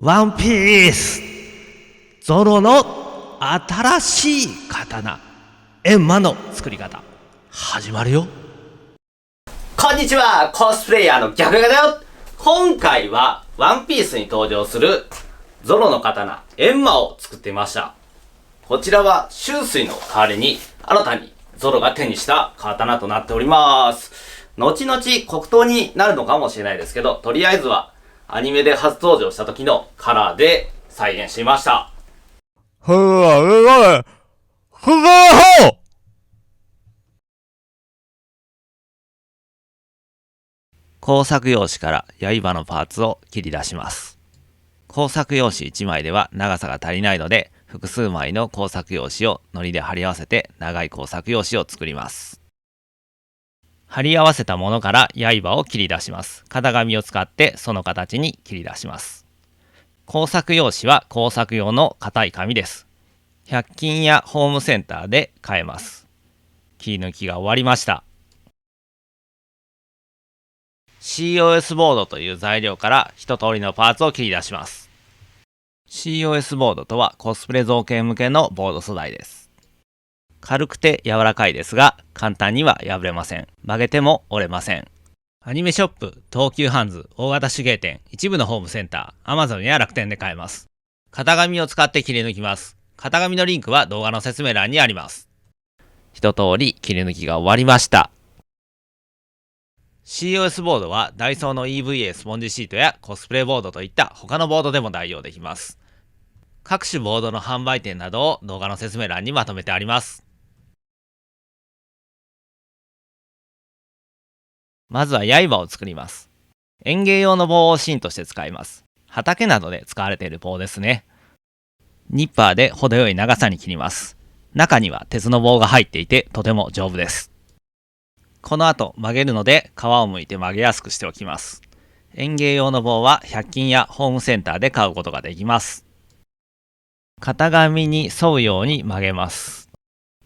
ワンピースゾロの新しい刀エンマの作り方始まるよ。こんにちは、コスプレイヤーの逆がだよ。今回はワンピースに登場するゾロの刀エンマを作ってみました。こちらは秋水の代わりに新たにゾロが手にした刀となっております。後々黒刀になるのかもしれないですけど、とりあえずはアニメで初登場した時のカラーで再現してみました。工作用紙から刃のパーツを切り出します。工作用紙1枚では長さが足りないので、複数枚の工作用紙を糊で貼り合わせて長い工作用紙を作ります。貼り合わせたものから刃を切り出します。型紙を使ってその形に切り出します。工作用紙は工作用の硬い紙です。100均やホームセンターで買えます。切り抜きが終わりました。COS ボードという材料から一通りのパーツを切り出します。COS ボードとはコスプレ造形向けのボード素材です。軽くて柔らかいですが、簡単には破れません。曲げても折れません。アニメショップ、東急ハンズ、大型手芸店、一部のホームセンター、Amazon や楽天で買えます。型紙を使って切り抜きます。型紙のリンクは動画の説明欄にあります。一通り切り抜きが終わりました。COS ボードはダイソーの EVA スポンジシートやコスプレボードといった他のボードでも代用できます。各種ボードの販売店などを動画の説明欄にまとめてあります。まずは刃を作ります。園芸用の棒を芯として使います。畑などで使われている棒ですね。ニッパーで程よい長さに切ります。中には鉄の棒が入っていてとても丈夫です。この後曲げるので皮を剥いて曲げやすくしておきます。園芸用の棒は100均やホームセンターで買うことができます。型紙に沿うように曲げます。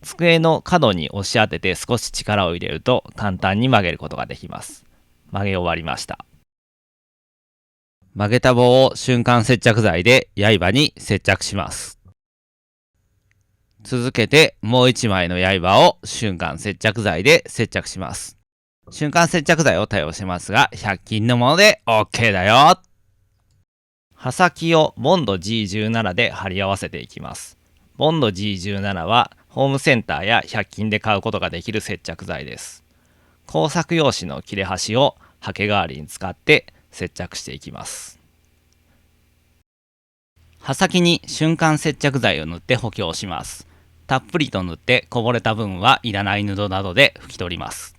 机の角に押し当てて少し力を入れると簡単に曲げることができます。曲げ終わりました。曲げた棒を瞬間接着剤で刃に接着します。続けてもう一枚の刃を瞬間接着剤で接着します。瞬間接着剤を多用してますが、100均のもので OK だよ。刃先をボンド G17 で貼り合わせていきます。ボンド G17 はホームセンターや100均で買うことができる接着剤です。工作用紙の切れ端をハケ代わりに使って接着していきます。刃先に瞬間接着剤を塗って補強します。たっぷりと塗ってこぼれた分はいらない布などで拭き取ります。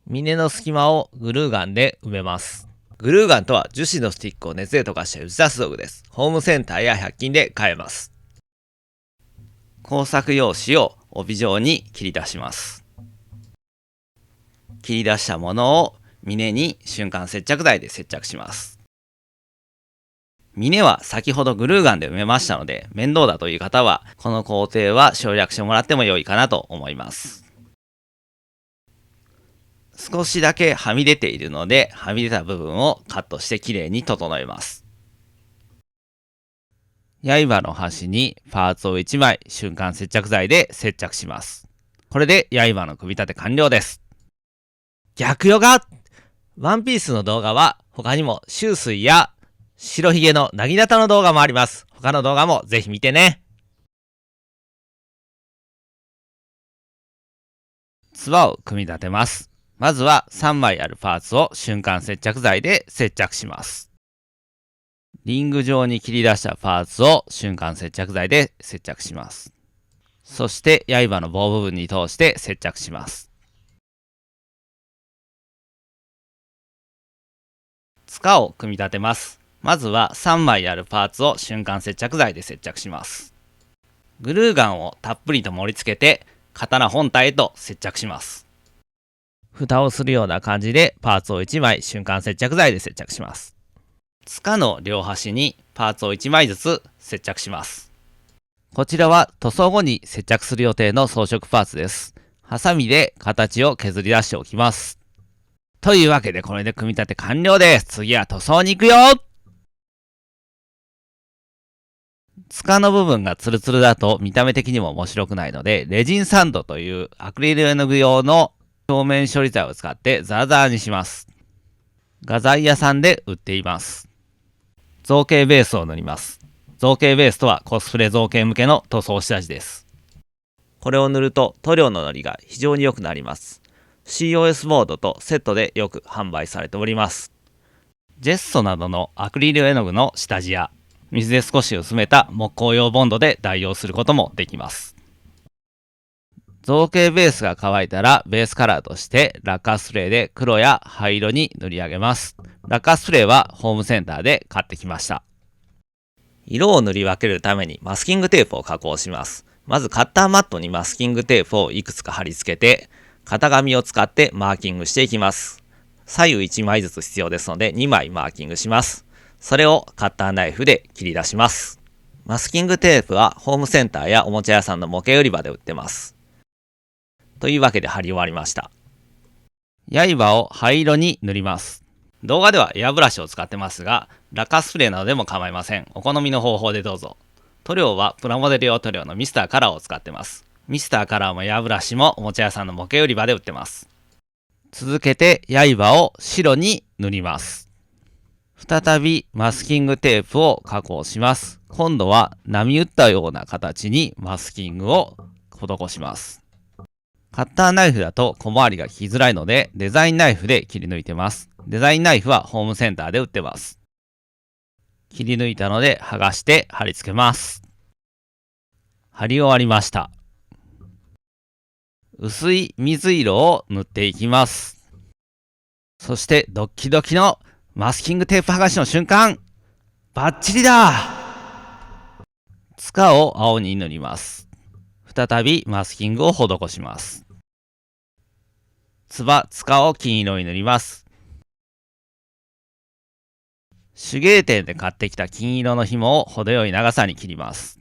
峰の隙間をグルーガンで埋めます。グルーガンとは樹脂のスティックを熱で溶かして打ち出す道具です。ホームセンターや100均で買えます。工作用紙を帯状に切り出します。切り出したものを峰に瞬間接着剤で接着します。峰は先ほどグルーガンで埋めましたので、面倒だという方はこの工程は省略してもらっても良いかなと思います。少しだけはみ出ているので、はみ出た部分をカットしてきれいに整えます。刃の端にパーツを1枚瞬間接着剤で接着します。これで刃の組み立て完了です。逆ヨガワンピースの動画は他にも秋水や白ひげのなぎなたの動画もあります。他の動画もぜひ見てね。つばを組み立てます。まずは3枚あるパーツを瞬間接着剤で接着します。リング状に切り出したパーツを瞬間接着剤で接着します。そして刃の棒部分に通して接着します。柄を組み立てます。まずは3枚あるパーツを瞬間接着剤で接着します。グルーガンをたっぷりと盛り付けて刀本体へと接着します。蓋をするような感じでパーツを1枚瞬間接着剤で接着します。柄の両端にパーツを1枚ずつ接着します。こちらは塗装後に接着する予定の装飾パーツです。ハサミで形を削り出しておきます。というわけでこれで組み立て完了です。次は塗装に行くよ。塚の部分がツルツルだと見た目的にも面白くないので、レジンサンドというアクリル絵の具用の表面処理剤を使ってザラザラにします。画材屋さんで売っています。造形ベースを塗ります。造形ベースとはコスプレ造形向けの塗装下地です。これを塗ると塗料ののりが非常に良くなります。COS ボードとセットでよく販売されております。ジェッソなどのアクリル絵の具の下地や水で少し薄めた木工用ボンドで代用することもできます。造形ベースが乾いたらベースカラーとしてラッカースプレーで黒や灰色に塗り上げます。ラッカースプレーはホームセンターで買ってきました。色を塗り分けるためにマスキングテープを加工します。まずカッターマットにマスキングテープをいくつか貼り付けて、型紙を使ってマーキングしていきます。左右1枚ずつ必要ですので2枚マーキングします。それをカッターナイフで切り出します。マスキングテープはホームセンターやおもちゃ屋さんの模型売り場で売ってます。というわけで貼り終わりました。刃を灰色に塗ります。動画ではエアブラシを使ってますが、ラッカースプレーなどでも構いません。お好みの方法でどうぞ。塗料はプラモデル用塗料のミスターカラーを使ってます。ミスターカラーもエアブラシもおもちゃ屋さんの模型売り場で売ってます。続けて刃を白に塗ります。再びマスキングテープを加工します。今度は波打ったような形にマスキングを施します。カッターナイフだと小回りが切りづらいのでデザインナイフで切り抜いてます。デザインナイフはホームセンターで売ってます。切り抜いたので剥がして貼り付けます。貼り終わりました。薄い水色を塗っていきます。そしてドッキドキのマスキングテープ剥がしの瞬間、バッチリだ。塚を青に塗ります。再びマスキングを施します。塚を金色に塗ります。手芸店で買ってきた金色の紐を程よい長さに切ります。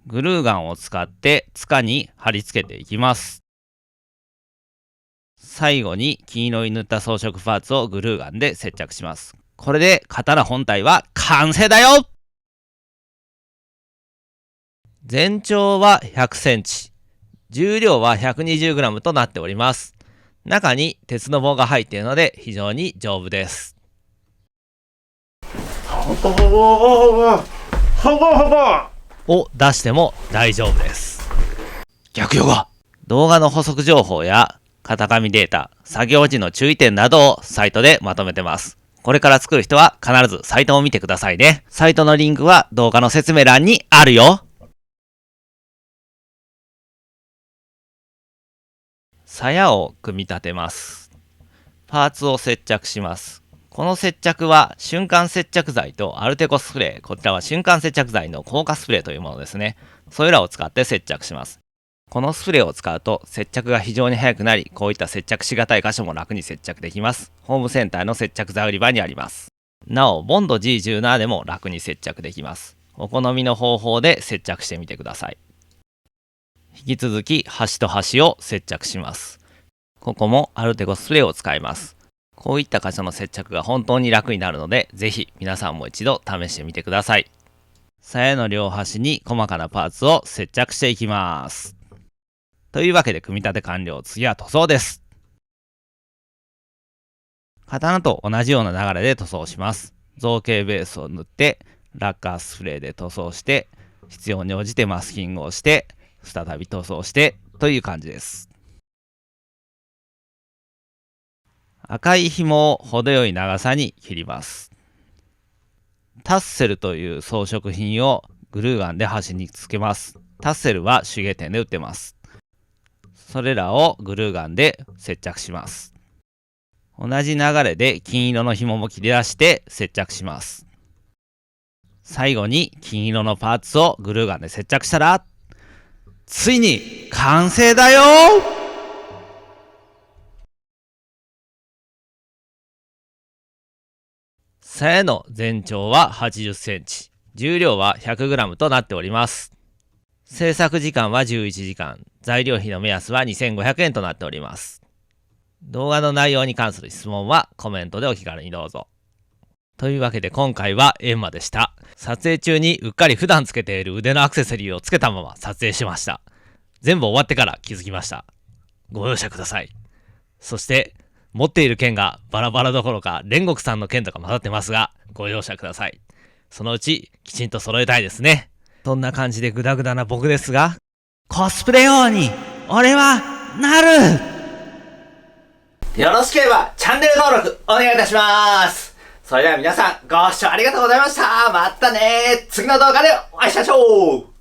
グルーガンを使って塚に貼り付けていきます。最後に金色に塗った装飾パーツをグルーガンで接着します。これで刀本体は完成だよ。全長は100センチ、重量は 120g となっております。中に鉄の棒が入っているので非常に丈夫です。を出しても大丈夫です。逆ヨガ。動画の補足情報や型紙データ、作業時の注意点などをサイトでまとめてます。これから作る人は必ずサイトを見てくださいね。サイトのリンクは動画の説明欄にあるよ。鞘を組み立てます。パーツを接着します。この接着は瞬間接着剤とアルテコスプレー、こちらは瞬間接着剤の硬化スプレーというものですね。それらを使って接着します。このスプレーを使うと接着が非常に早くなり、こういった接着しがたい箇所も楽に接着できます。ホームセンターの接着剤売り場にあります。なお、ボンド G17 でも楽に接着できます。お好みの方法で接着してみてください。引き続き端と端を接着します。ここもアルテコスプレーを使います。こういった箇所の接着が本当に楽になるので、ぜひ皆さんも一度試してみてください。鞘の両端に細かなパーツを接着していきます。というわけで組み立て完了。次は塗装です。刀と同じような流れで塗装します。造形ベースを塗って、ラッカースプレーで塗装して、必要に応じてマスキングをして、再び塗装してという感じです。赤い紐を程よい長さに切ります。タッセルという装飾品をグルーガンで端につけます。タッセルは手芸店で売ってます。それらをグルーガンで接着します。同じ流れで金色の紐も切り出して接着します。最後に金色のパーツをグルーガンで接着したら、ついに完成だよ。鞘の全長は80センチ、重量は 100g となっております。制作時間は11時間、材料費の目安は2500円となっております。動画の内容に関する質問はコメントでお気軽にどうぞ。というわけで今回はエンマでした。撮影中にうっかり普段つけている腕のアクセサリーをつけたまま撮影しました。全部終わってから気づきました。ご容赦ください。そして持っている剣がバラバラどころか煉獄さんの剣とか混ざってますが、ご容赦ください。そのうちきちんと揃えたいですね。そんな感じでグダグダな僕ですが、コスプレ王に俺はなる。よろしければチャンネル登録お願いいたします。それでは皆さんご視聴ありがとうございました。またね。次の動画でお会いしましょう。